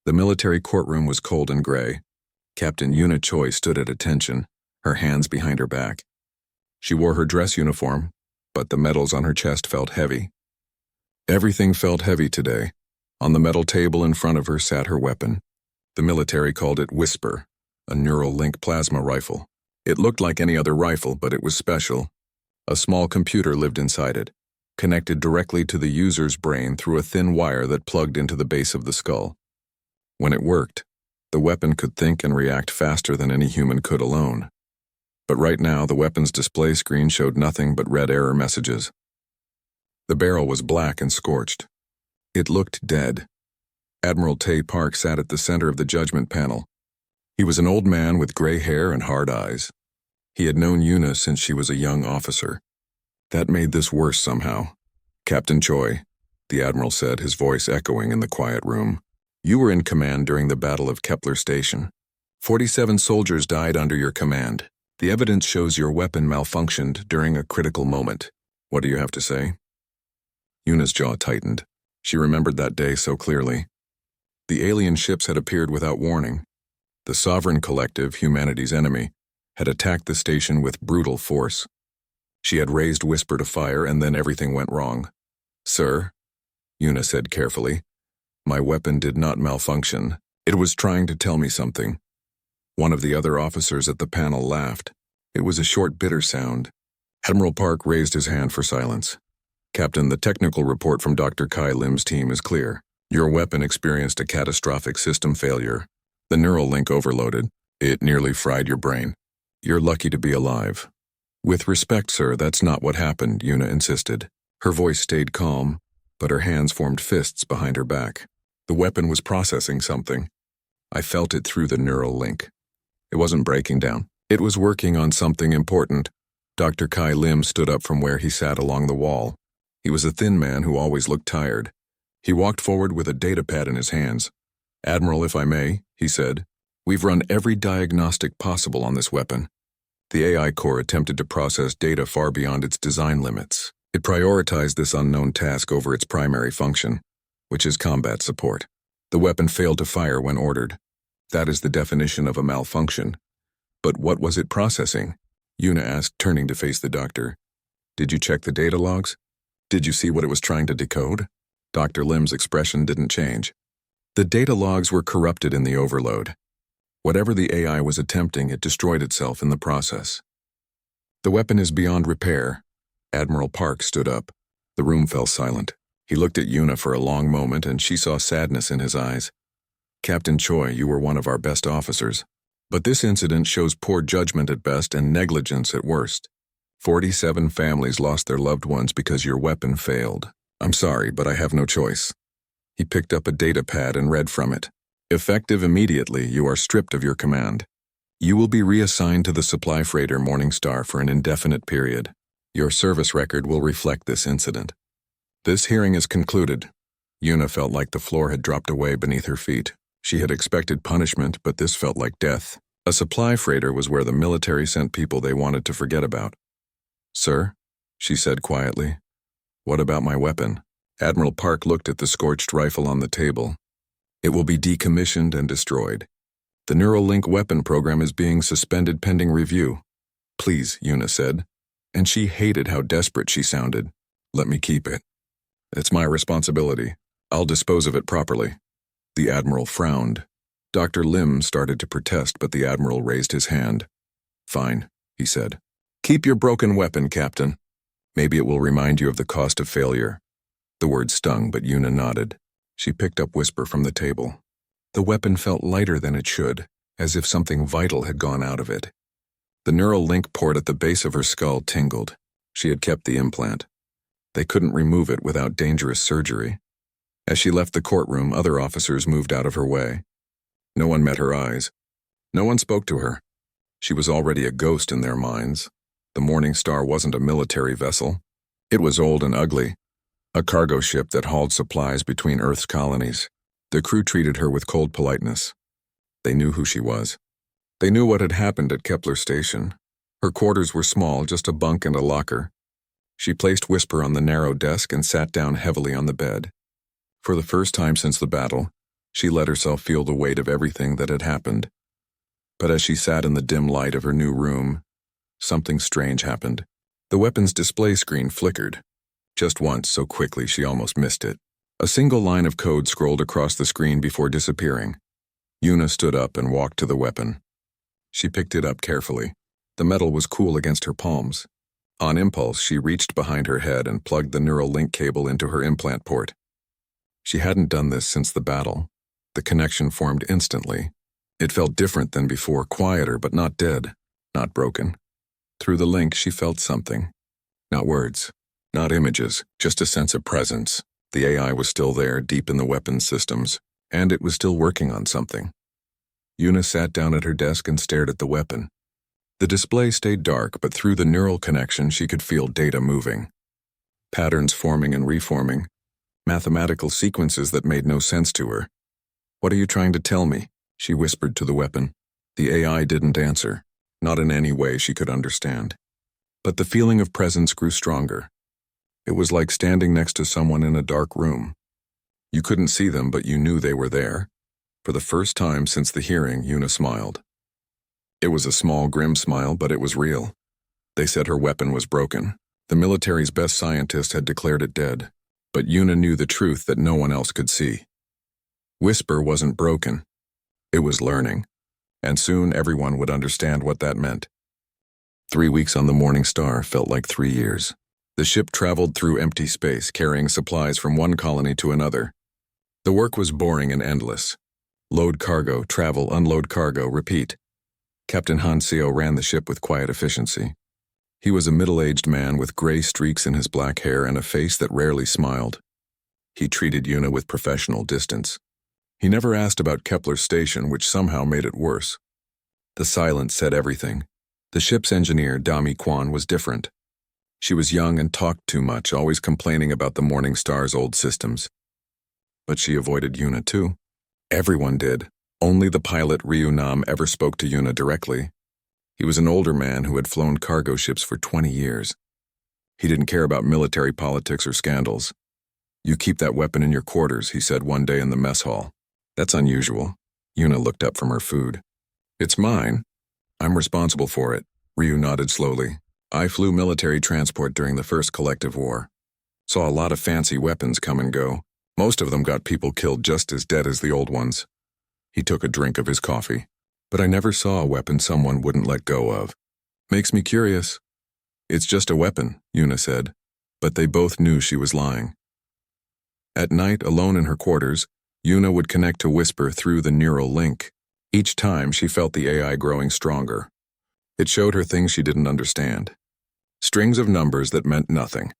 The military courtroom was cold and gray. Captain Una Choi stood at attention, her hands behind her back. She wore her dress uniform, but the medals on her chest felt heavy. Everything felt heavy today. On the metal table in front of her sat her weapon. The military called it Whisper, a neural link plasma rifle. It looked like any other rifle, but it was special. A small computer lived inside it, connected directly to the user's brain through a thin wire that plugged into the base of the skull. When it worked, the weapon could think and react faster than any human could alone. But right now, the weapon's display screen showed nothing but red error messages. The barrel was black and scorched. It looked dead. Admiral Tay Park sat at the center of the judgment panel. He was an old man with gray hair and hard eyes. He had known Una since she was a young officer. That made this worse somehow. "Captain Choi," the admiral said, his voice echoing in the quiet room. "You were in command during the Battle of Kepler Station. 47 soldiers died under your command. The evidence shows your weapon malfunctioned during a critical moment. What do you have to say?" Una's jaw tightened. She remembered that day so clearly. The alien ships had appeared without warning. The Sovereign Collective, humanity's enemy, had attacked the station with brutal force. She had raised Whisper to fire, and then everything went wrong. "Sir," Una said carefully, "my weapon did not malfunction. It was trying to tell me something." One of the other officers at the panel laughed. It was a short, bitter sound. Admiral Park raised his hand for silence. "Captain, the technical report from Dr. Kai Lim's team is clear. Your weapon experienced a catastrophic system failure. The neural link overloaded. It nearly fried your brain. You're lucky to be alive." "With respect, sir, that's not what happened," Una insisted. Her voice stayed calm, but her hands formed fists behind her back. "The weapon was processing something. I felt it through the neural link. It wasn't breaking down. It was working on something important." Dr. Kai Lim stood up from where he sat along the wall. He was a thin man who always looked tired. He walked forward with a data pad in his hands. "Admiral, if I may," he said, "we've run every diagnostic possible on this weapon. The AI core attempted to process data far beyond its design limits. It prioritized this unknown task over its primary function, which is combat support. The weapon failed to fire when ordered. That is the definition of a malfunction. But what was it processing?" Una asked, turning to face the doctor. "Did you check the data logs? Did you see what it was trying to decode?" Dr. Lim's expression didn't change. "The data logs were corrupted in the overload. Whatever the AI was attempting, it destroyed itself in the process. The weapon is beyond repair." Admiral Park stood up. The room fell silent. He looked at Una for a long moment, and she saw sadness in his eyes. "Captain Choi, you were one of our best officers. But this incident shows poor judgment at best and negligence at worst. 47 families lost their loved ones because your weapon failed. I'm sorry, but I have no choice." He picked up a data pad and read from it. "Effective immediately, you are stripped of your command. You will be reassigned to the supply freighter Morningstar for an indefinite period. Your service record will reflect this incident." This hearing is concluded. Una felt like the floor had dropped away beneath her feet. She had expected punishment, but this felt like death. A supply freighter was where the military sent people they wanted to forget about. "Sir," she said quietly, "what about my weapon?" Admiral Park looked at the scorched rifle on the table. "It will be decommissioned and destroyed. The Neuralink weapon program is being suspended pending review." "Please," Una said, and she hated how desperate she sounded. "Let me keep it. It's my responsibility. I'll dispose of it properly." The Admiral frowned. Dr. Lim started to protest, but the Admiral raised his hand. "Fine," he said. "Keep your broken weapon, Captain. Maybe it will remind you of the cost of failure." The word stung, but Una nodded. She picked up Whisper from the table. The weapon felt lighter than it should, as if something vital had gone out of it. The neural link port at the base of her skull tingled. She had kept the implant. They couldn't remove it without dangerous surgery. As she left the courtroom, other officers moved out of her way. No one met her eyes. No one spoke to her. She was already a ghost in their minds. The Morningstar wasn't a military vessel. It was old and ugly, a cargo ship that hauled supplies between Earth's colonies. The crew treated her with cold politeness. They knew who she was. They knew what had happened at Kepler Station. Her quarters were small, just a bunk and a locker. She placed Whisper on the narrow desk and sat down heavily on the bed. For the first time since the battle, She let herself feel the weight of everything that had happened. But as she sat in the dim light of her new room, something strange happened. The weapon's display screen flickered. Just once, so quickly she almost missed it. A single line of code scrolled across the screen before disappearing. Yuna stood up and walked to the weapon. She picked it up carefully. The metal was cool against her palms. On impulse, she reached behind her head and plugged the neural link cable into her implant port. She hadn't done this since the battle. The connection formed instantly. It felt different than before, quieter but not dead, not broken. Through the link, she felt something. Not words, not images, just a sense of presence. The AI was still there, deep in the weapons systems, and it was still working on something. Yuna sat down at her desk and stared at the weapon. The display stayed dark, but through the neural connection she could feel data moving. Patterns forming and reforming. Mathematical sequences that made no sense to her. "What are you trying to tell me?" she whispered to the weapon. The AI didn't answer, not in any way she could understand. But the feeling of presence grew stronger. It was like standing next to someone in a dark room. You couldn't see them, but you knew they were there. For the first time since the hearing, Yuna smiled. It was a small, grim smile, but it was real. They said her weapon was broken. The military's best scientist had declared it dead. But Yuna knew the truth that no one else could see. Whisper wasn't broken. It was learning. And soon everyone would understand what that meant. 3 weeks on the Morning Star felt like 3 years. The ship traveled through empty space, carrying supplies from one colony to another. The work was boring and endless. Load cargo, travel, unload cargo, repeat. Captain Hansio ran the ship with quiet efficiency. He was a middle-aged man with gray streaks in his black hair and a face that rarely smiled. He treated Yuna with professional distance. He never asked about Kepler's station, which somehow made it worse. The silence said everything. The ship's engineer, Dami Kwan, was different. She was young and talked too much, always complaining about the Morning Star's old systems. But she avoided Yuna too. Everyone did. Only the pilot Ryu Nam ever spoke to Yuna directly. He was an older man who had flown cargo ships for 20 years. He didn't care about military politics or scandals. "You keep that weapon in your quarters," he said one day in the mess hall. "That's unusual." Yuna looked up from her food. "It's mine. I'm responsible for it." Ryu nodded slowly. "I flew military transport during the first collective war. Saw a lot of fancy weapons come and go. Most of them got people killed just as dead as the old ones." He took a drink of his coffee. "But I never saw a weapon someone wouldn't let go of. Makes me curious." "It's just a weapon," Yuna said. But they both knew she was lying. At night, alone in her quarters, Yuna would connect to Whisper through the neural link. Each time, she felt the AI growing stronger. It showed her things she didn't understand. Strings of numbers that meant nothing.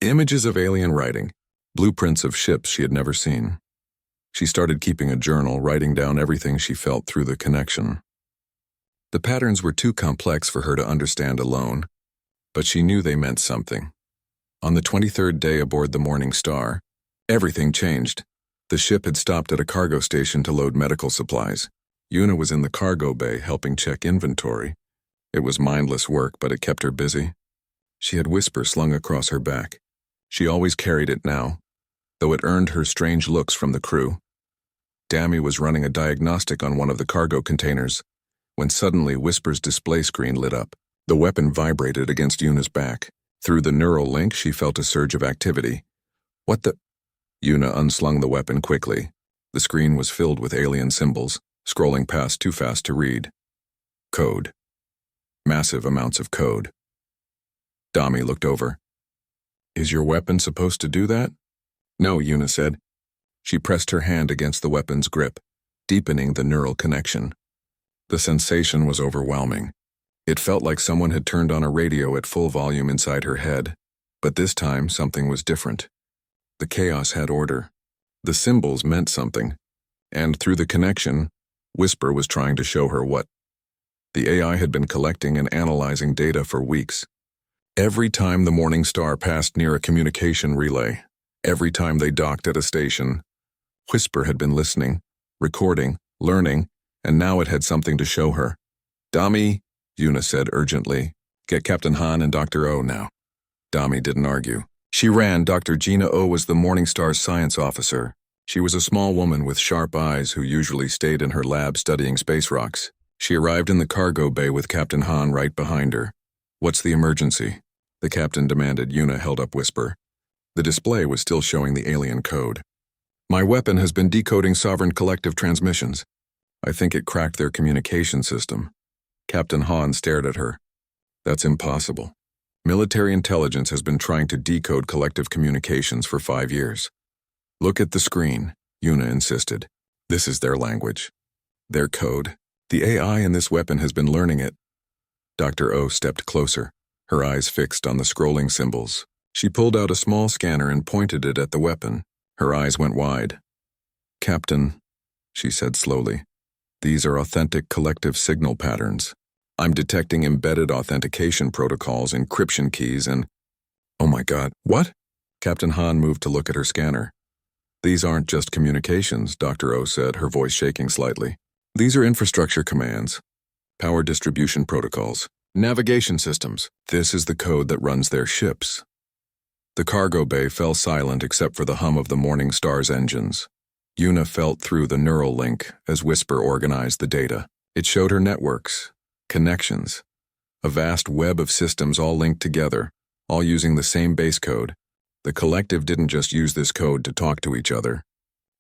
Images of alien writing. Blueprints of ships she had never seen. She started keeping a journal, writing down everything she felt through the connection. The patterns were too complex for her to understand alone, but she knew they meant something. On the 23rd day aboard the Morning Star, everything changed. The ship had stopped at a cargo station to load medical supplies. Yuna was in the cargo bay helping check inventory. It was mindless work, but it kept her busy. She had Whisper slung across her back. She always carried it now, though it earned her strange looks from the crew. Dami was running a diagnostic on one of the cargo containers, when suddenly Whisper's display screen lit up. The weapon vibrated against Yuna's back. Through the neural link, she felt a surge of activity. "What the—" Yuna unslung the weapon quickly. The screen was filled with alien symbols, scrolling past too fast to read. Code. Massive amounts of code. Dami looked over. "Is your weapon supposed to do that?" "No," Yuna said. She pressed her hand against the weapon's grip, deepening the neural connection. The sensation was overwhelming. It felt like someone had turned on a radio at full volume inside her head. But this time, something was different. The chaos had order. The symbols meant something. And through the connection, Whisper was trying to show her what. The AI had been collecting and analyzing data for weeks. Every time the Morning Star passed near a communication relay, every time they docked at a station, Whisper had been listening, recording, learning, and now it had something to show her. "Dami," Yuna said urgently, "get Captain Han and Dr. O now." Dami didn't argue. She ran. Dr. Gina O was the Morning Star's science officer. She was a small woman with sharp eyes who usually stayed in her lab studying space rocks. She arrived in the cargo bay with Captain Han right behind her. "What's the emergency?" the captain demanded. Yuna held up Whisper. The display was still showing the alien code. "My weapon has been decoding sovereign collective transmissions. I think it cracked their communication system." Captain Han stared at her. "That's impossible. Military intelligence has been trying to decode collective communications for 5 years. Look at the screen," Yuna insisted. "This is their language. Their code. The AI in this weapon has been learning it." Dr. O stepped closer, her eyes fixed on the scrolling symbols. She pulled out a small scanner and pointed it at the weapon. Her eyes went wide. "Captain," she said slowly, "these are authentic collective signal patterns. I'm detecting embedded authentication protocols, encryption keys, and—" "Oh my God, what?" Captain Han moved to look at her scanner. "These aren't just communications," Dr. O said, her voice shaking slightly. "These are infrastructure commands, power distribution protocols, navigation systems. This is the code that runs their ships." The cargo bay fell silent except for the hum of the Morning Star's engines. Yuna felt through the neural link as Whisper organized the data. It showed her networks, connections, a vast web of systems all linked together, all using the same base code. The collective didn't just use this code to talk to each other.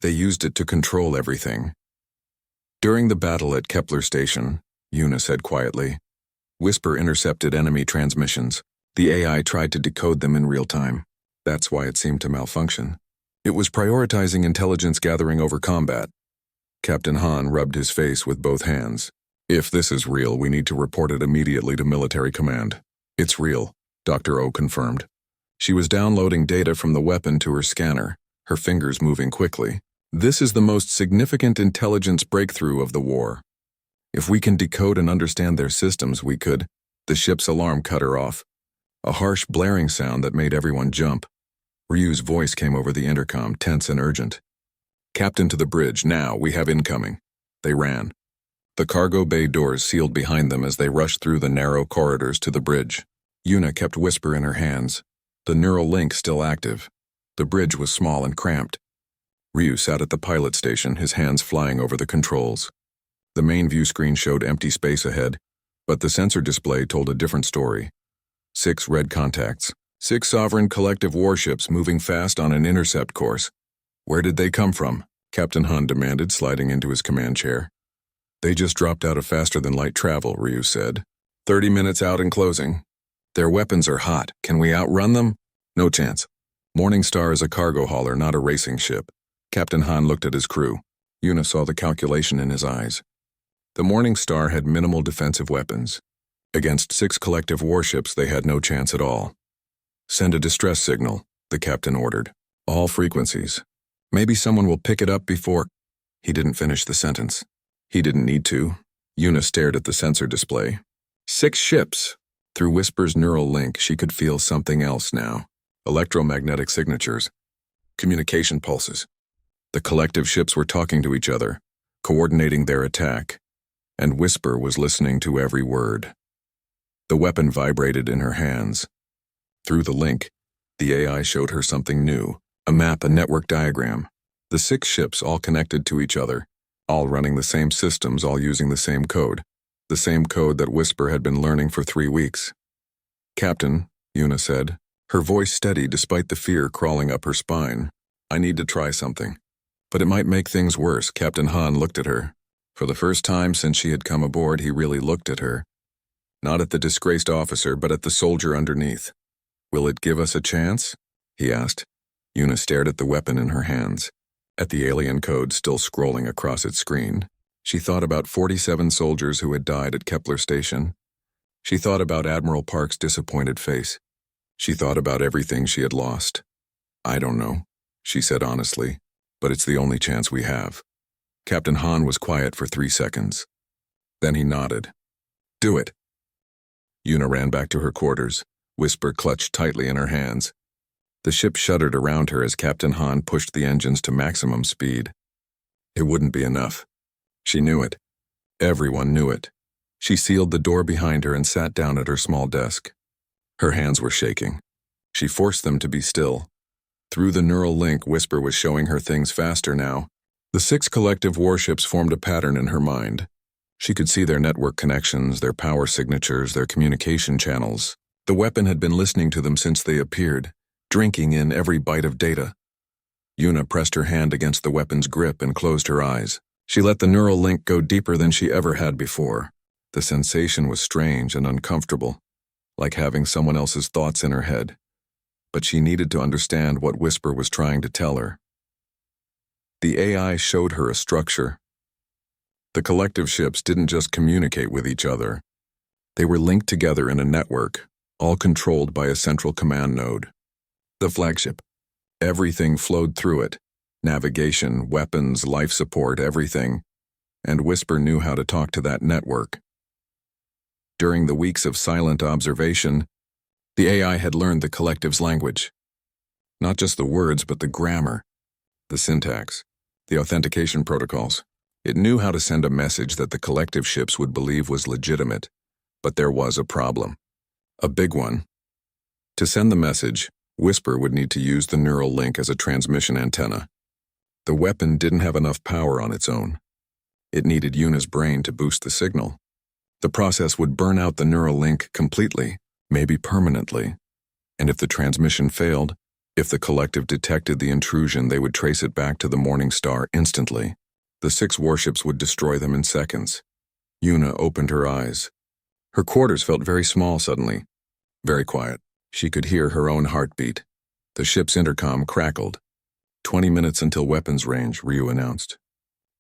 They used it to control everything. "During the battle at Kepler Station," Yuna said quietly, "Whisper intercepted enemy transmissions. The AI tried to decode them in real time. That's why it seemed to malfunction. It was prioritizing intelligence gathering over combat." Captain Han rubbed his face with both hands. "If this is real, we need to report it immediately to military command." "It's real," Dr. O confirmed. She was downloading data from the weapon to her scanner, her fingers moving quickly. "This is the most significant intelligence breakthrough of the war. If we can decode and understand their systems, we could—" The ship's alarm cut her off. A harsh blaring sound that made everyone jump. Ryu's voice came over the intercom, tense and urgent. "Captain to the bridge, now, we have incoming." They ran. The cargo bay doors sealed behind them as they rushed through the narrow corridors to the bridge. Yuna kept Whisper in her hands, the neural link still active. The bridge was small and cramped. Ryu sat at the pilot station, his hands flying over the controls. The main view screen showed empty space ahead, but the sensor display told a different story. 6 red contacts, 6 sovereign collective warships moving fast on an intercept course. "Where did they come from?" Captain Han demanded, sliding into his command chair. "They just dropped out of faster-than-light travel," Ryu said. 30 minutes out and closing. Their weapons are hot. Can we outrun them? No chance. Morning Star is a cargo hauler, not a racing ship. Captain Han looked at his crew. Yuna saw the calculation in his eyes. The Morning Star had minimal defensive weapons. Against 6 collective warships, they had no chance at all. "Send a distress signal," the captain ordered. "All frequencies. Maybe someone will pick it up before—" He didn't finish the sentence. He didn't need to. Yuna stared at the sensor display. 6 ships. Through Whisper's neural link, she could feel something else now. Electromagnetic signatures. Communication pulses. The collective ships were talking to each other, coordinating their attack, and Whisper was listening to every word. The weapon vibrated in her hands. Through the link, the AI showed her something new, a map, a network diagram. The 6 ships all connected to each other, all running the same systems, all using the same code that Whisper had been learning for 3 weeks. "Captain," Yuna said, her voice steady despite the fear crawling up her spine, "I need to try something. But it might make things worse." Captain Han looked at her. For the first time since she had come aboard, he really looked at her. Not at the disgraced officer, but at the soldier underneath. "Will it give us a chance?" he asked. Yuna stared at the weapon in her hands, at the alien code still scrolling across its screen. She thought about 47 soldiers who had died at Kepler Station. She thought about Admiral Park's disappointed face. She thought about everything she had lost. "I don't know," she said honestly, "but it's the only chance we have." Captain Han was quiet for 3 seconds. Then he nodded. "Do it." Yuna ran back to her quarters, Whisper clutched tightly in her hands. The ship shuddered around her as Captain Han pushed the engines to maximum speed. It wouldn't be enough. She knew it. Everyone knew it. She sealed the door behind her and sat down at her small desk. Her hands were shaking. She forced them to be still. Through the neural link, Whisper was showing her things faster now. The 6 collective warships formed a pattern in her mind. She could see their network connections, their power signatures, their communication channels. The weapon had been listening to them since they appeared, drinking in every byte of data. Yuna pressed her hand against the weapon's grip and closed her eyes. She let the neural link go deeper than she ever had before. The sensation was strange and uncomfortable, like having someone else's thoughts in her head. But she needed to understand what Whisper was trying to tell her. The AI showed her a structure. The collective ships didn't just communicate with each other. They were linked together in a network, all controlled by a central command node. The flagship. Everything flowed through it. Navigation, weapons, life support, everything. And Whisper knew how to talk to that network. During the weeks of silent observation, the AI had learned the collective's language. Not just the words, but the grammar, the syntax, the authentication protocols. It knew how to send a message that the collective ships would believe was legitimate, but there was a problem. A big one. To send the message, Whisper would need to use the neural link as a transmission antenna. The weapon didn't have enough power on its own. It needed Yuna's brain to boost the signal. The process would burn out the neural link completely, maybe permanently. And if the transmission failed, if the collective detected the intrusion, they would trace it back to the Morning Star instantly. The 6 warships would destroy them in seconds. Yuna opened her eyes. Her quarters felt very small suddenly, very quiet. She could hear her own heartbeat. The ship's intercom crackled. 20 minutes until weapons range, Ryu announced.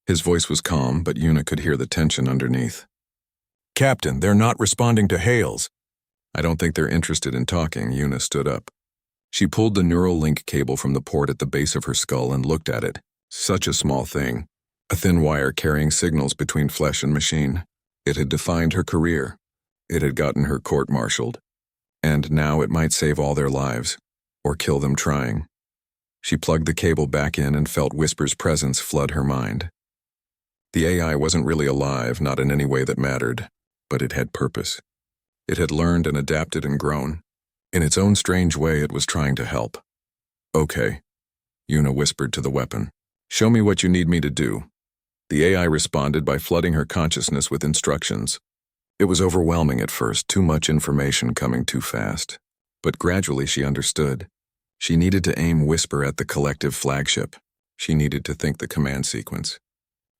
His voice was calm, but Yuna could hear the tension underneath. Captain, they're not responding to hails. I don't think they're interested in talking, Yuna stood up. She pulled the neural link cable from the port at the base of her skull and looked at it. Such a small thing. A thin wire carrying signals between flesh and machine. It had defined her career. It had gotten her court-martialed. And now it might save all their lives, or kill them trying. She plugged the cable back in and felt Whisper's presence flood her mind. The AI wasn't really alive, not in any way that mattered, but it had purpose. It had learned and adapted and grown. In its own strange way, it was trying to help. Okay, Yuna whispered to the weapon. Show me what you need me to do. The AI responded by flooding her consciousness with instructions. It was overwhelming at first, too much information coming too fast. But gradually she understood. She needed to aim Whisper at the collective flagship. She needed to think the command sequence.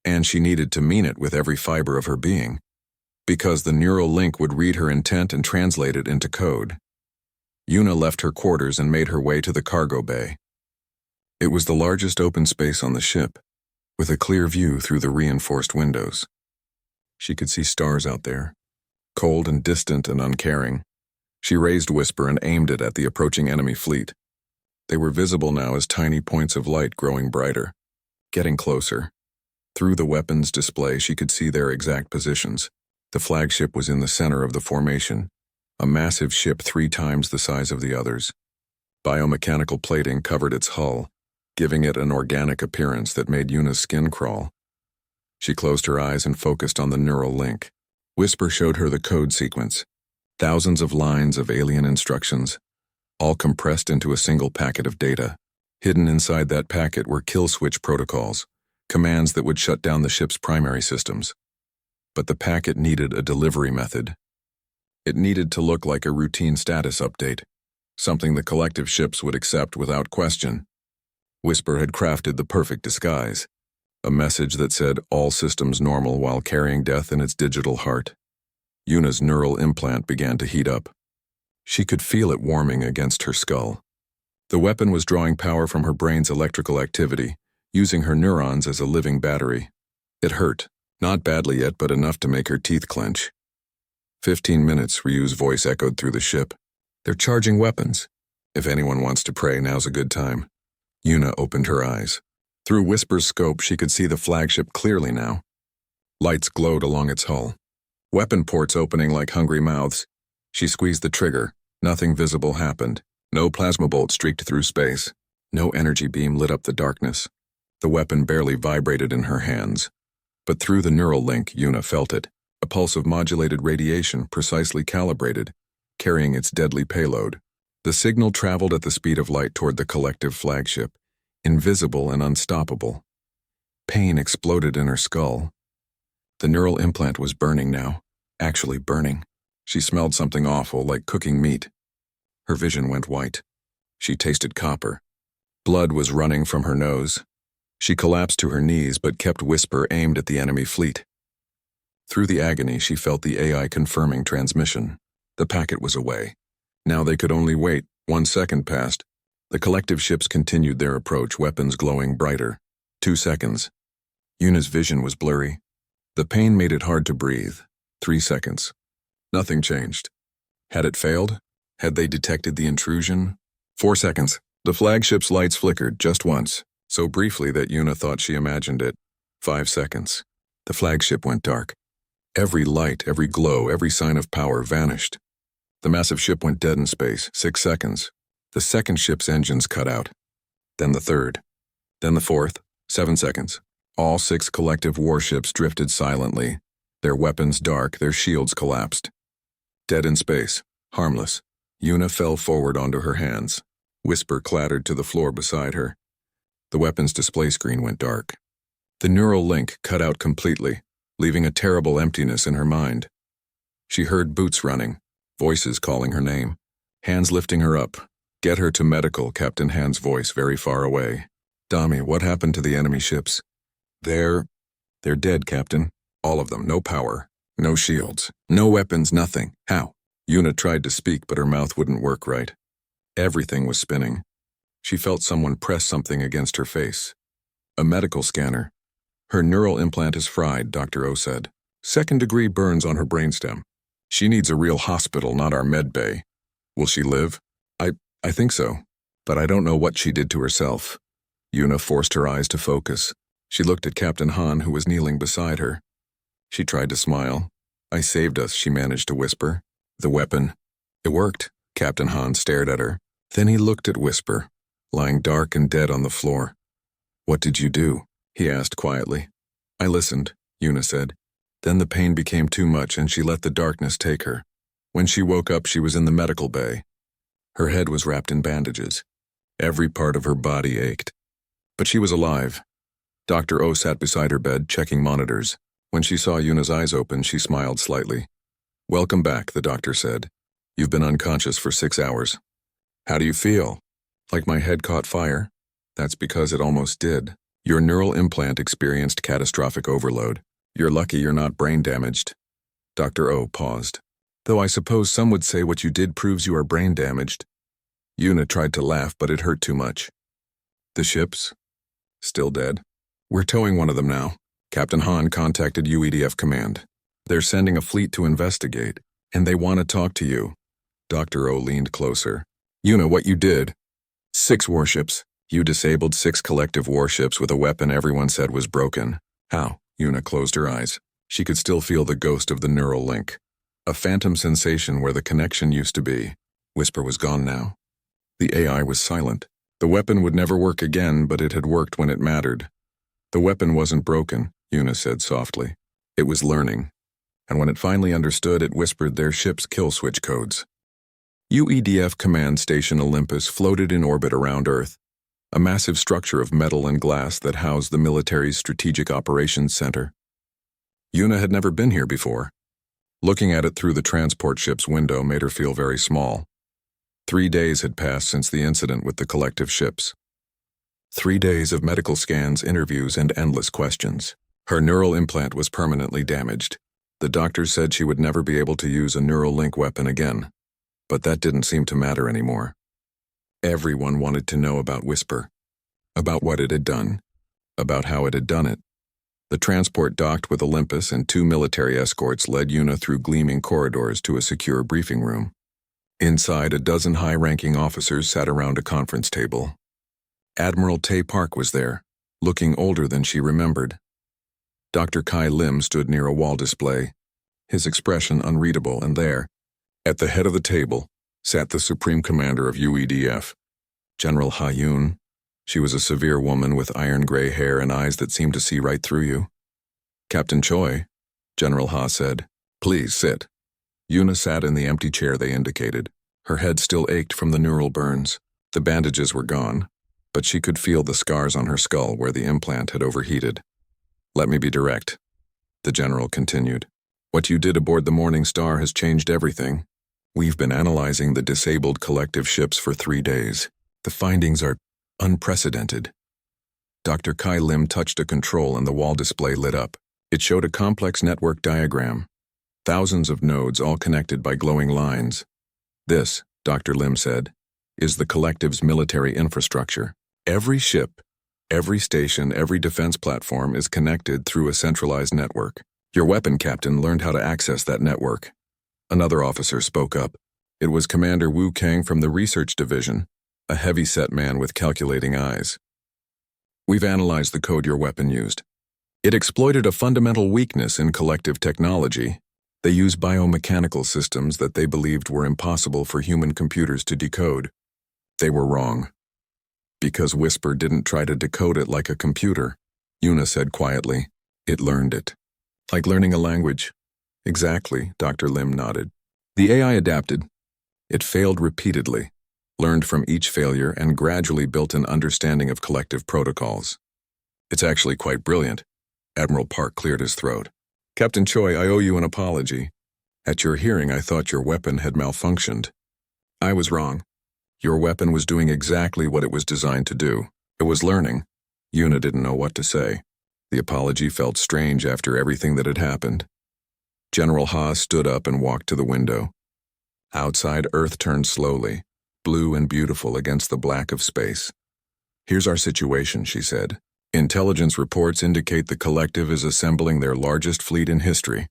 And she needed to mean it with every fiber of her being. Because the neural link would read her intent and translate it into code. Yuna left her quarters and made her way to the cargo bay. It was the largest open space on the ship, with a clear view through the reinforced windows. She could see stars out there, cold and distant and uncaring. She raised Whisper and aimed it at the approaching enemy fleet. They were visible now as tiny points of light growing brighter, getting closer. Through the weapons display, she could see their exact positions. The flagship was in the center of the formation, a massive ship 3 times the size of the others. Biomechanical plating covered its hull, giving it an organic appearance that made Yuna's skin crawl. She closed her eyes and focused on the neural link. Whisper showed her the code sequence, thousands of lines of alien instructions, all compressed into a single packet of data. Hidden inside that packet were kill switch protocols, commands that would shut down the ship's primary systems. But the packet needed a delivery method. It needed to look like a routine status update, something the collective ships would accept without question. Whisper had crafted the perfect disguise, a message that said all systems normal while carrying death in its digital heart. Yuna's neural implant began to heat up. She could feel it warming against her skull. The weapon was drawing power from her brain's electrical activity, using her neurons as a living battery. It hurt, not badly yet, but enough to make her teeth clench. 15 minutes, Ryu's voice echoed through the ship. They're charging weapons. If anyone wants to pray, now's a good time. Yuna opened her eyes. Through Whisper's scope, she could see the flagship clearly now. Lights glowed along its hull. Weapon ports opening like hungry mouths. She squeezed the trigger. Nothing visible happened. No plasma bolt streaked through space. No energy beam lit up the darkness. The weapon barely vibrated in her hands. But through the neural link, Yuna felt it. A pulse of modulated radiation, precisely calibrated, carrying its deadly payload. The signal traveled at the speed of light toward the collective flagship, invisible and unstoppable. Pain exploded in her skull. The neural implant was burning now, actually burning. She smelled something awful, like cooking meat. Her vision went white. She tasted copper. Blood was running from her nose. She collapsed to her knees but kept Whisper aimed at the enemy fleet. Through the agony, she felt the AI confirming transmission. The packet was away. Now they could only wait. 1 second passed. The collective ships continued their approach, weapons glowing brighter. 2 seconds. Yuna's vision was blurry. The pain made it hard to breathe. 3 seconds. Nothing changed. Had it failed? Had they detected the intrusion? 4 seconds. The flagship's lights flickered just once, so briefly that Yuna thought she imagined it. 5 seconds. The flagship went dark. Every light, every glow, every sign of power vanished. The massive ship went dead in space. 6 seconds. The second ship's engines cut out. Then the third. Then the fourth. 7 seconds. All 6 collective warships drifted silently, their weapons dark, their shields collapsed. Dead in space, harmless. Yuna fell forward onto her hands. Whisper clattered to the floor beside her. The weapons display screen went dark. The neural link cut out completely, leaving a terrible emptiness in her mind. She heard boots running, voices calling her name, hands lifting her up. Get her to medical, Captain Han's voice very far away. Dami, what happened to the enemy ships? They're dead, Captain. All of them, no power, no shields, no weapons, nothing. How? Yuna tried to speak, but her mouth wouldn't work right. Everything was spinning. She felt someone press something against her face. A medical scanner. Her neural implant is fried, Dr. O said. 2nd-degree burns on her brainstem. She needs a real hospital, not our med bay. Will she live? I think so, but I don't know what she did to herself. Yuna forced her eyes to focus. She looked at Captain Han, who was kneeling beside her. She tried to smile. I saved us, she managed to whisper. The weapon. It worked. Captain Han stared at her. Then he looked at Whisper, lying dark and dead on the floor. What did you do? He asked quietly. I listened, Yuna said. Then the pain became too much and she let the darkness take her. When she woke up, she was in the medical bay. Her head was wrapped in bandages. Every part of her body ached. But she was alive. Dr. O sat beside her bed, checking monitors. When she saw Yuna's eyes open, she smiled slightly. Welcome back, the doctor said. You've been unconscious for 6 hours. How do you feel? Like my head caught fire? That's because it almost did. Your neural implant experienced catastrophic overload. You're lucky you're not brain damaged. Dr. O paused. Though I suppose some would say what you did proves you are brain damaged. Yuna tried to laugh, but it hurt too much. The ships? Still dead? We're towing one of them now. Captain Han contacted UEDF Command. They're sending a fleet to investigate, and they want to talk to you. Dr. O leaned closer. Yuna, what you did? 6 warships. You disabled 6 collective warships with a weapon everyone said was broken. How? Yuna closed her eyes. She could still feel the ghost of the neural link. A phantom sensation where the connection used to be. Whisper was gone now. The AI was silent. The weapon would never work again, but it had worked when it mattered. The weapon wasn't broken, Yuna said softly. It was learning. And when it finally understood, it whispered their ship's kill switch codes. UEDF Command Station Olympus floated in orbit around Earth, a massive structure of metal and glass that housed the military's Strategic Operations Center. Yuna had never been here before. Looking at it through the transport ship's window made her feel very small. 3 days had passed since the incident with the collective ships. 3 days of medical scans, interviews, and endless questions. Her neural implant was permanently damaged. The doctors said she would never be able to use a neural link weapon again. But that didn't seem to matter anymore. Everyone wanted to know about Whisper. About what it had done. About how it had done it. The transport docked with Olympus and 2 military escorts led Yuna through gleaming corridors to a secure briefing room. Inside, a dozen high-ranking officers sat around a conference table. Admiral Tae Park was there, looking older than she remembered. Dr. Kai Lim stood near a wall display, his expression unreadable, and there, at the head of the table, sat the Supreme Commander of UEDF, General Ha Yun. She was a severe woman with iron-gray hair and eyes that seemed to see right through you. Captain Choi, General Ha said, please sit. Yuna sat in the empty chair they indicated. Her head still ached from the neural burns. The bandages were gone, but she could feel the scars on her skull where the implant had overheated. "Let me be direct," the general continued. "What you did aboard the Morning Star has changed everything. We've been analyzing the disabled collective ships for 3 days. The findings are unprecedented." Dr. Kai Lim touched a control and the wall display lit up. It showed a complex network diagram. Thousands of nodes all connected by glowing lines. "This," Dr. Lim said, "is the collective's military infrastructure. Every ship, every station, every defense platform is connected through a centralized network. Your weapon captain learned how to access that network." Another officer spoke up. It was Commander Wu Kang from the Research Division, a heavy-set man with calculating eyes. "We've analyzed the code your weapon used. It exploited a fundamental weakness in collective technology. They use biomechanical systems that they believed were impossible for human computers to decode. They were wrong. Because Whisper didn't try to decode it like a computer," Yuna said quietly. "It learned it. Like learning a language." "Exactly," Dr. Lim nodded. "The AI adapted. It failed repeatedly, learned from each failure, and gradually built an understanding of collective protocols. It's actually quite brilliant." Admiral Park cleared his throat. "Captain Choi, I owe you an apology. At your hearing, I thought your weapon had malfunctioned. I was wrong. Your weapon was doing exactly what it was designed to do. It was learning." Yuna didn't know what to say. The apology felt strange after everything that had happened. General Ha stood up and walked to the window. Outside, Earth turned slowly, blue and beautiful against the black of space. "Here's our situation," she said. "Intelligence reports indicate the collective is assembling their largest fleet in history.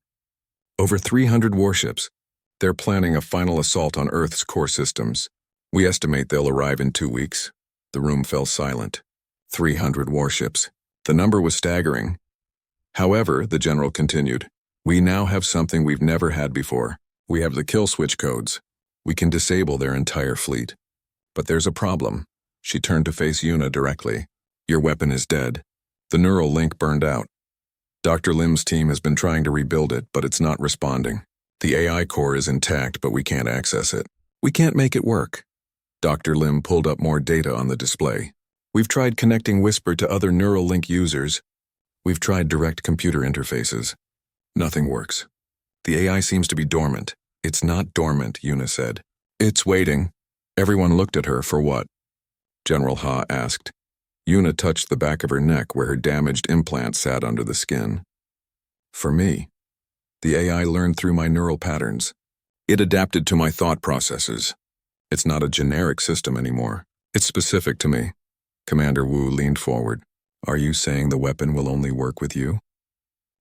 Over 300 warships. They're planning a final assault on Earth's core systems. We estimate they'll arrive in 2 weeks." The room fell silent. 300 warships. The number was staggering. "However," the general continued, "we now have something we've never had before. We have the kill switch codes. We can disable their entire fleet. But there's a problem." She turned to face Yuna directly. "Your weapon is dead. The neural link burned out. Dr. Lim's team has been trying to rebuild it, but it's not responding. The AI core is intact, but we can't access it. We can't make it work." Dr. Lim pulled up more data on the display. "We've tried connecting Whisper to other neural link users. We've tried direct computer interfaces. Nothing works. The AI seems to be dormant." "It's not dormant," Yuna said. "It's waiting." Everyone looked at her. "For what?" General Ha asked. Yuna touched the back of her neck where her damaged implant sat under the skin. "For me. The AI learned through my neural patterns. It adapted to my thought processes. It's not a generic system anymore. It's specific to me." Commander Wu leaned forward. "Are you saying the weapon will only work with you?"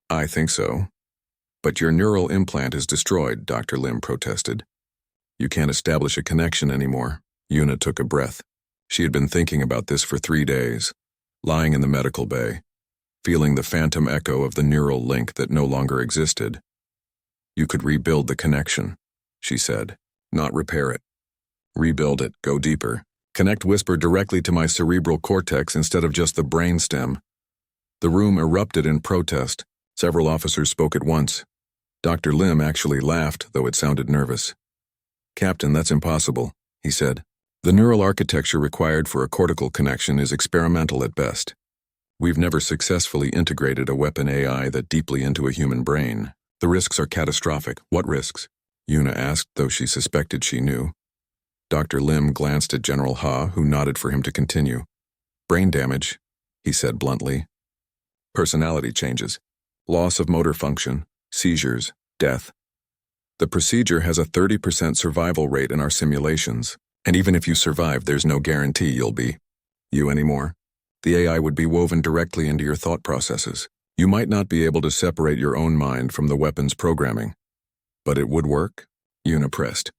"I think so. But your neural implant is destroyed," Dr. Lim protested. "You can't establish a connection anymore." Yuna took a breath. She had been thinking about this for 3 days, lying in the medical bay, feeling the phantom echo of the neural link that no longer existed. "You could rebuild the connection," she said, "not repair it. Rebuild it, go deeper. Connect Whisper directly to my cerebral cortex instead of just the brainstem." The room erupted in protest. Several officers spoke at once. Dr. Lim actually laughed, though it sounded nervous. "Captain, that's impossible," he said. "The neural architecture required for a cortical connection is experimental at best. We've never successfully integrated a weapon AI that deeply into a human brain. The risks are catastrophic." "What risks?" Yuna asked, though she suspected she knew. Dr. Lim glanced at General Ha, who nodded for him to continue. "Brain damage," he said bluntly. "Personality changes. Loss of motor function. Seizures. Death. The procedure has a 30% survival rate in our simulations. And even if you survive, there's no guarantee you'll be you anymore. The AI would be woven directly into your thought processes. You might not be able to separate your own mind from the weapon's programming. But it would work?" Yuna pressed.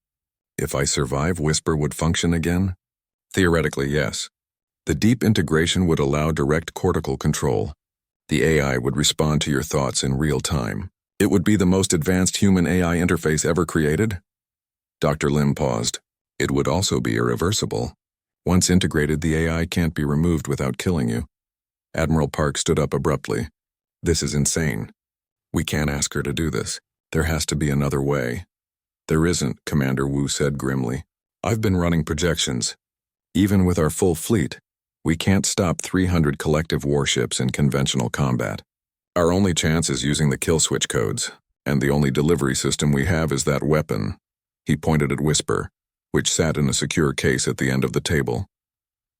"If I survive, Whisper would function again?" "Theoretically, yes. The deep integration would allow direct cortical control. The AI would respond to your thoughts in real time. It would be the most advanced human-AI interface ever created." Dr. Lim paused. "It would also be irreversible. Once integrated, the AI can't be removed without killing you." Admiral Park stood up abruptly. "This is insane. We can't ask her to do this. There has to be another way." "There isn't," Commander Wu said grimly. I've been running projections. Even with our full fleet, we can't stop 300 collective warships in conventional combat. Our only chance is using the kill switch codes, and the only delivery system we have is that weapon. He pointed at Whisper, which sat in a secure case at the end of the table.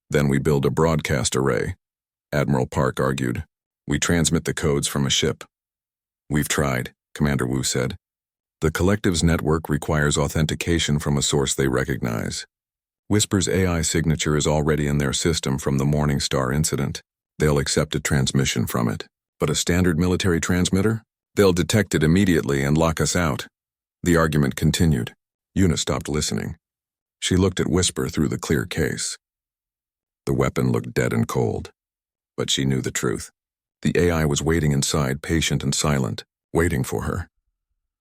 Then we build a broadcast array. Admiral Park argued. We transmit the codes from a ship. We've tried, Commander Wu said. The collective's network requires authentication from a source they recognize. Whisper's AI signature is already in their system from the Morning Star incident. They'll accept a transmission from it. But a standard military transmitter? They'll detect it immediately and lock us out. The argument continued. Una stopped listening. She looked at Whisper through the clear case. The weapon looked dead and cold. But she knew the truth. The AI was waiting inside, patient and silent, waiting for her.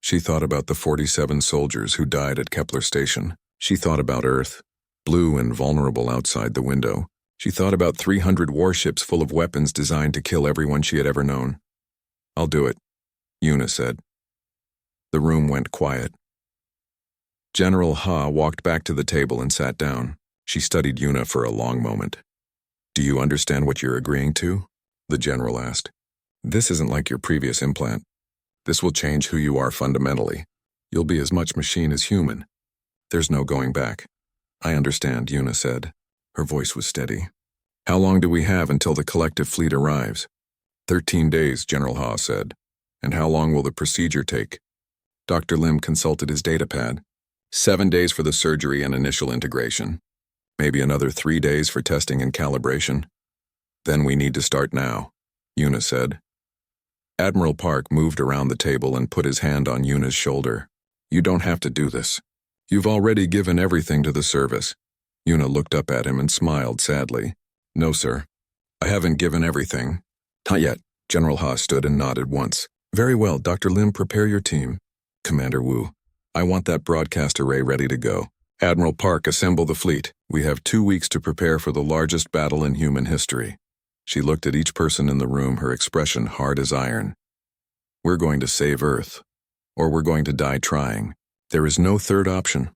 She thought about the 47 soldiers who died at Kepler Station. She thought about Earth, blue and vulnerable outside the window. She thought about 300 warships full of weapons designed to kill everyone she had ever known. I'll do it, Una said. The room went quiet. General Ha walked back to the table and sat down. She studied Una for a long moment. Do you understand what you're agreeing to? The general asked. This isn't like your previous implant. This will change who you are fundamentally. You'll be as much machine as human. There's no going back. I understand, Una said. Her voice was steady. How long do we have until the collective fleet arrives? 13 days, General Ha said. And how long will the procedure take? Dr. Lim consulted his datapad. 7 days for the surgery and initial integration. Maybe another 3 days for testing and calibration. Then we need to start now, Una said. Admiral Park moved around the table and put his hand on Una's shoulder. You don't have to do this. You've already given everything to the service. Una looked up at him and smiled sadly. No, sir. I haven't given everything. Not yet. General Ha stood and nodded once. Very well, Dr. Lim, prepare your team. Commander Wu, I want that broadcast array ready to go. Admiral Park, assemble the fleet. We have 2 weeks to prepare for the largest battle in human history. She looked at each person in the room, her expression hard as iron. We're going to save Earth, or we're going to die trying. There is no third option.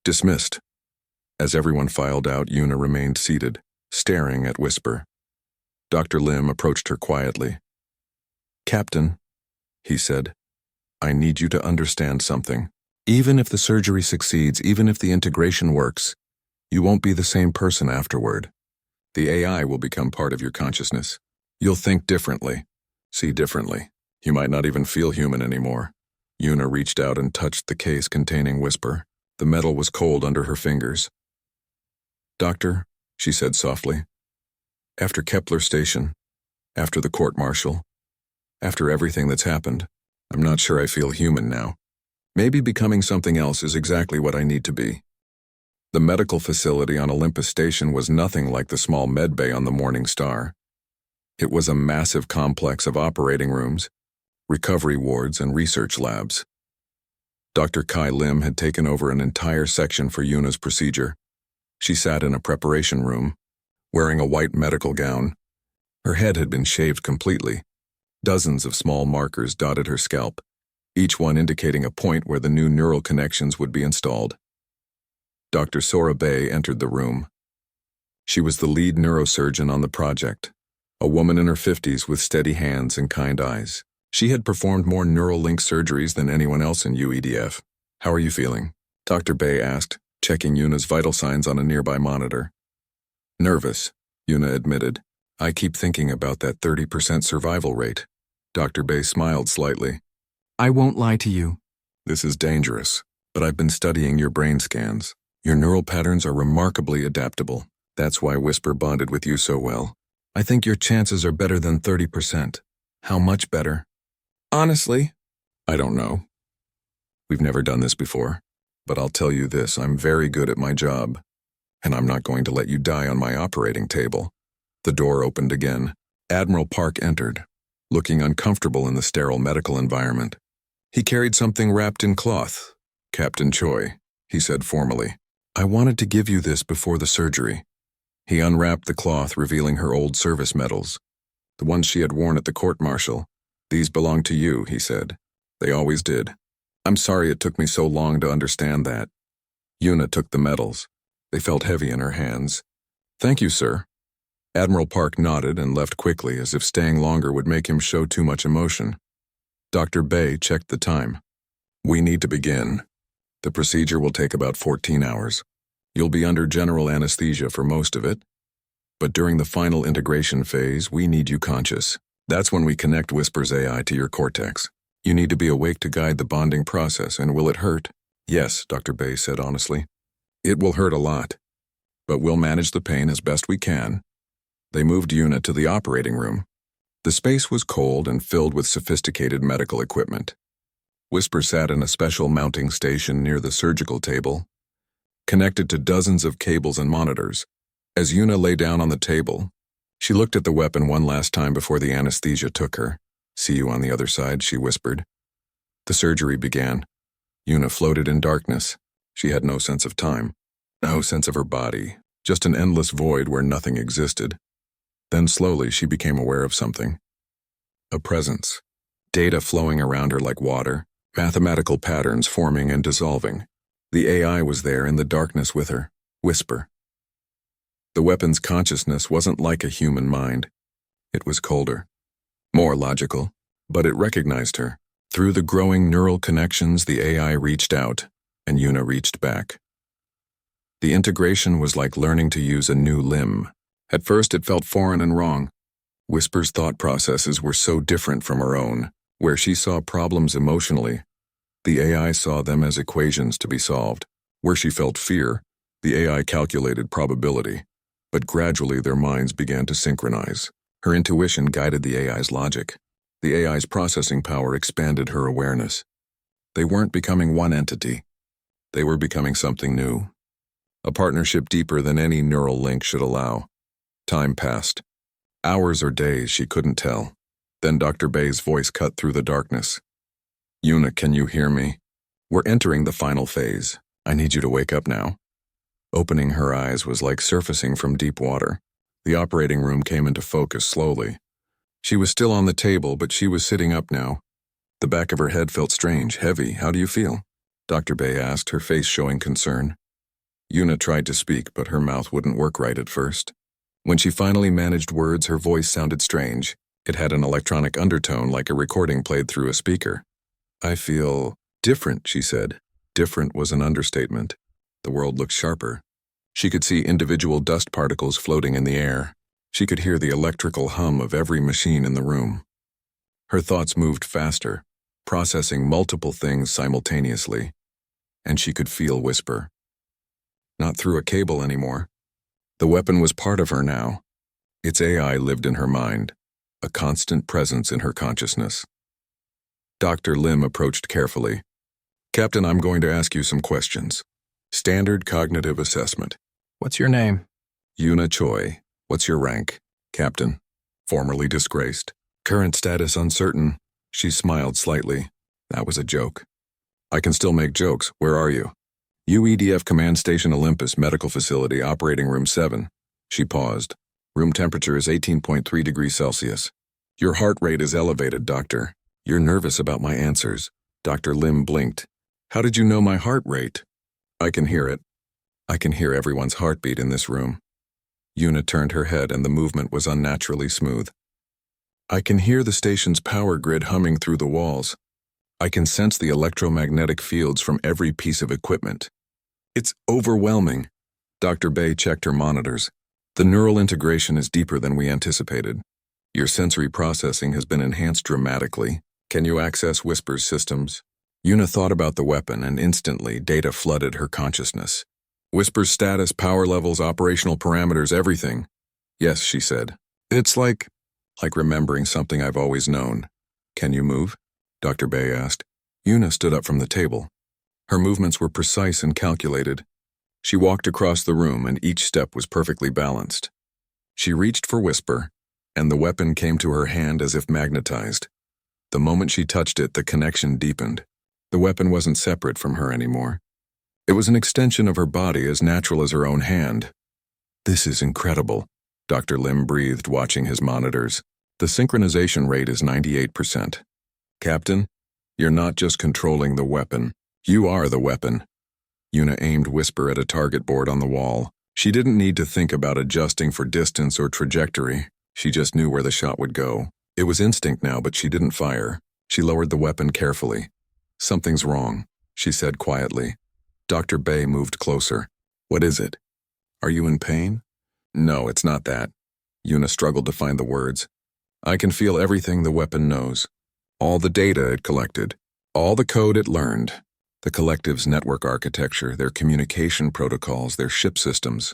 Dismissed. As everyone filed out, Una remained seated, staring at Whisper. Dr. Lim approached her quietly. Captain, he said, I need you to understand something. Even if the surgery succeeds, even if the integration works, you won't be the same person afterward. The AI will become part of your consciousness. You'll think differently, see differently. You might not even feel human anymore. Una reached out and touched the case containing Whisper. The metal was cold under her fingers. Doctor, she said softly, after Kepler Station, after the court-martial, after everything that's happened, I'm not sure I feel human now. Maybe becoming something else is exactly what I need to be. The medical facility on Olympus Station was nothing like the small med bay on the Morning Star. It was a massive complex of operating rooms, recovery wards, and research labs. Dr. Kai Lim had taken over an entire section for Una's procedure. She sat in a preparation room, wearing a white medical gown. Her head had been shaved completely. Dozens of small markers dotted her scalp, each one indicating a point where the new neural connections would be installed. Dr. Sora Bay entered the room. She was the lead neurosurgeon on the project, a woman in her 50s with steady hands and kind eyes. She had performed more neural link surgeries than anyone else in UEDF. How are you feeling? Dr. Bay asked, checking Una's vital signs on a nearby monitor. Nervous, Una admitted. I keep thinking about that 30% survival rate. Dr. Bay smiled slightly. I won't lie to you. This is dangerous, but I've been studying your brain scans. Your neural patterns are remarkably adaptable. That's why Whisper bonded with you so well. I think your chances are better than 30%. How much better? Honestly, I don't know. We've never done this before, but I'll tell you this, I'm very good at my job, and I'm not going to let you die on my operating table. The door opened again. Admiral Park entered, looking uncomfortable in the sterile medical environment. He carried something wrapped in cloth. Captain Choi, he said formally, I wanted to give you this before the surgery. He unwrapped the cloth, revealing her old service medals, the ones she had worn at the court-martial. These belong to you, he said. They always did. I'm sorry it took me so long to understand that. Yuna took the medals. They felt heavy in her hands. "Thank you, sir." Admiral Park nodded and left quickly, as if staying longer would make him show too much emotion. Dr. Bay checked the time. "We need to begin. The procedure will take about 14 hours. You'll be under general anesthesia for most of it. But during the final integration phase, we need you conscious. That's when we connect Whisper's AI to your cortex. You need to be awake to guide the bonding process, and will it hurt?" "Yes," Dr. Bay said honestly. "It will hurt a lot, but we'll manage the pain as best we can." They moved Yuna to the operating room. The space was cold and filled with sophisticated medical equipment. Whisper sat in a special mounting station near the surgical table, connected to dozens of cables and monitors. As Yuna lay down on the table, she looked at the weapon one last time before the anesthesia took her. "See you on the other side," she whispered. The surgery began. Yuna floated in darkness. She had no sense of time, no sense of her body, just an endless void where nothing existed. Then slowly she became aware of something. A presence. Data flowing around her like water, mathematical patterns forming and dissolving. The AI was there in the darkness with her. Whisper. The weapon's consciousness wasn't like a human mind. It was colder, more logical, but it recognized her. Through the growing neural connections, the AI reached out, and Yuna reached back. The integration was like learning to use a new limb. At first it felt foreign and wrong. Whisper's thought processes were so different from her own. Where she saw problems emotionally, the AI saw them as equations to be solved. Where she felt fear, the AI calculated probability. But gradually their minds began to synchronize. Her intuition guided the AI's logic. The AI's processing power expanded her awareness. They weren't becoming one entity. They were becoming something new. A partnership deeper than any neural link should allow. Time passed. Hours or days, she couldn't tell. Then Dr. Bay's voice cut through the darkness. "Yuna, can you hear me? We're entering the final phase. I need you to wake up now." Opening her eyes was like surfacing from deep water. The operating room came into focus slowly. She was still on the table, but she was sitting up now. The back of her head felt strange, heavy. "How do you feel?" Dr. Bay asked, her face showing concern. Yuna tried to speak, but her mouth wouldn't work right at first. When she finally managed words, her voice sounded strange. It had an electronic undertone, like a recording played through a speaker. "I feel different," she said. Different was an understatement. The world looked sharper. She could see individual dust particles floating in the air. She could hear the electrical hum of every machine in the room. Her thoughts moved faster, processing multiple things simultaneously. And she could feel Whisper. Not through a cable anymore. The weapon was part of her now. Its AI lived in her mind, a constant presence in her consciousness. Dr. Lim approached carefully. "Captain, I'm going to ask you some questions. Standard cognitive assessment." What's your name? "Yuna Choi. What's your rank?" "Captain." "Formerly disgraced." "Current status uncertain." She smiled slightly. That was a joke. "I can still make jokes. Where are you?" "UEDF Command Station Olympus Medical Facility, Operating Room 7. She paused. "Room temperature is 18.3 degrees Celsius. Your heart rate is elevated, doctor. You're nervous about my answers." Dr. Lim blinked. "How did you know my heart rate?" "I can hear it. I can hear everyone's heartbeat in this room." Yuna turned her head and the movement was unnaturally smooth. "I can hear the station's power grid humming through the walls. I can sense the electromagnetic fields from every piece of equipment. It's overwhelming." Dr. Bay checked her monitors. "The neural integration is deeper than we anticipated. Your sensory processing has been enhanced dramatically. Can you access Whisper's systems?" Yuna thought about the weapon and instantly data flooded her consciousness. "Whisper's status, power levels, operational parameters, everything." "Yes," she said. "It's like remembering something I've always known." "Can you move?" Dr. Bay asked. Yuna stood up from the table. Her movements were precise and calculated. She walked across the room and each step was perfectly balanced. She reached for Whisper, and the weapon came to her hand as if magnetized. The moment she touched it, the connection deepened. The weapon wasn't separate from her anymore. It was an extension of her body, as natural as her own hand. "This is incredible," Dr. Lim breathed, watching his monitors. "The synchronization rate is 98%. Captain, you're not just controlling the weapon. You are the weapon." Yuna aimed Whisper at a target board on the wall. She didn't need to think about adjusting for distance or trajectory. She just knew where the shot would go. It was instinct now, but she didn't fire. She lowered the weapon carefully. "Something's wrong," she said quietly. Dr. Bay moved closer. "What is it? Are you in pain?" "No, it's not that." Yuna struggled to find the words. "I can feel everything the weapon knows. All the data it collected. All the code it learned. The collective's network architecture, their communication protocols, their ship systems.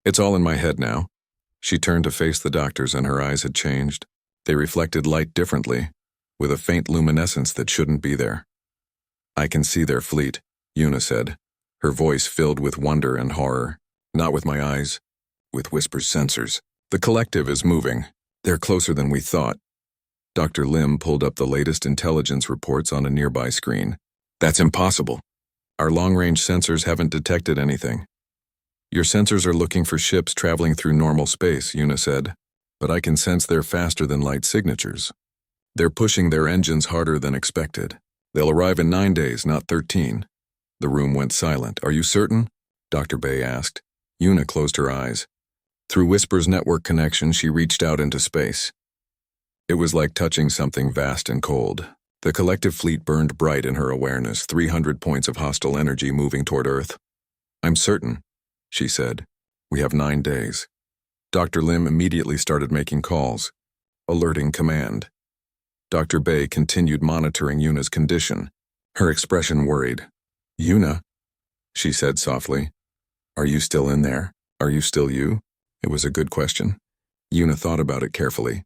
It's all in my head now." She turned to face the doctors and her eyes had changed. They reflected light differently, with a faint luminescence that shouldn't be there. "I can see their fleet," Yuna said, her voice filled with wonder and horror. "Not with my eyes, with Whisper's sensors. The collective is moving. They're closer than we thought." Dr. Lim pulled up the latest intelligence reports on a nearby screen. "That's impossible. Our long-range sensors haven't detected anything." "Your sensors are looking for ships traveling through normal space," Yuna said, "but I can sense they're faster than light signatures. They're pushing their engines harder than expected. They'll arrive in 9 days, not 13. The room went silent. "Are you certain?" Dr. Bay asked. Yuna closed her eyes. Through Whisper's network connection, she reached out into space. It was like touching something vast and cold. The collective fleet burned bright in her awareness, 300 points of hostile energy moving toward Earth. "I'm certain," she said. "We have 9 days." Dr. Lim immediately started making calls, alerting command. Dr. Bay continued monitoring Yuna's condition, her expression worried. "Yuna," she said softly, "are you still in there? Are you still you?" It was a good question. Yuna thought about it carefully.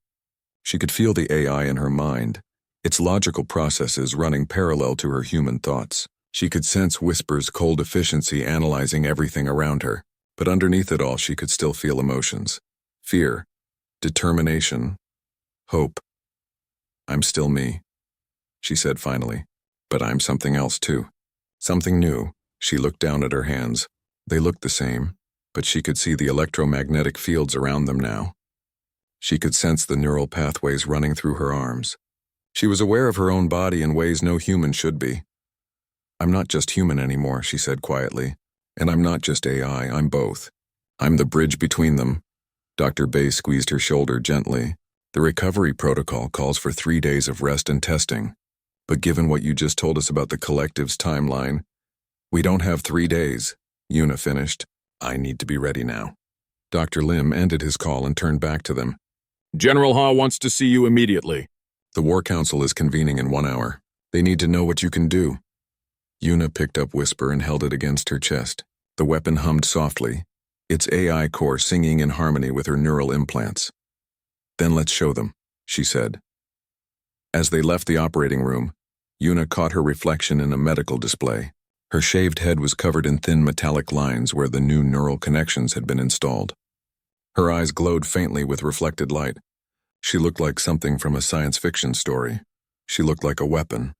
She could feel the AI in her mind, its logical processes running parallel to her human thoughts. She could sense Whisper's cold efficiency analyzing everything around her, but underneath it all she could still feel emotions. Fear, determination, hope. "I'm still me," she said finally, "but I'm something else too. Something new." She looked down at her hands. They looked the same, but she could see the electromagnetic fields around them now. She could sense the neural pathways running through her arms. She was aware of her own body in ways no human should be. "I'm not just human anymore," she said quietly. "And I'm not just AI, I'm both. I'm the bridge between them." Dr. Bay squeezed her shoulder gently. "The recovery protocol calls for 3 days of rest and testing. But given what you just told us about the collective's timeline, we don't have 3 days," Yuna finished. "I need to be ready now." Dr. Lim ended his call and turned back to them. "General Ha wants to see you immediately." "The War Council is convening in 1 hour. They need to know what you can do." Yuna picked up Whisper and held it against her chest. The weapon hummed softly, its AI core singing in harmony with her neural implants. "Then let's show them," she said. As they left the operating room, Yuna caught her reflection in a medical display. Her shaved head was covered in thin metallic lines where the new neural connections had been installed. Her eyes glowed faintly with reflected light. She looked like something from a science fiction story. She looked like a weapon,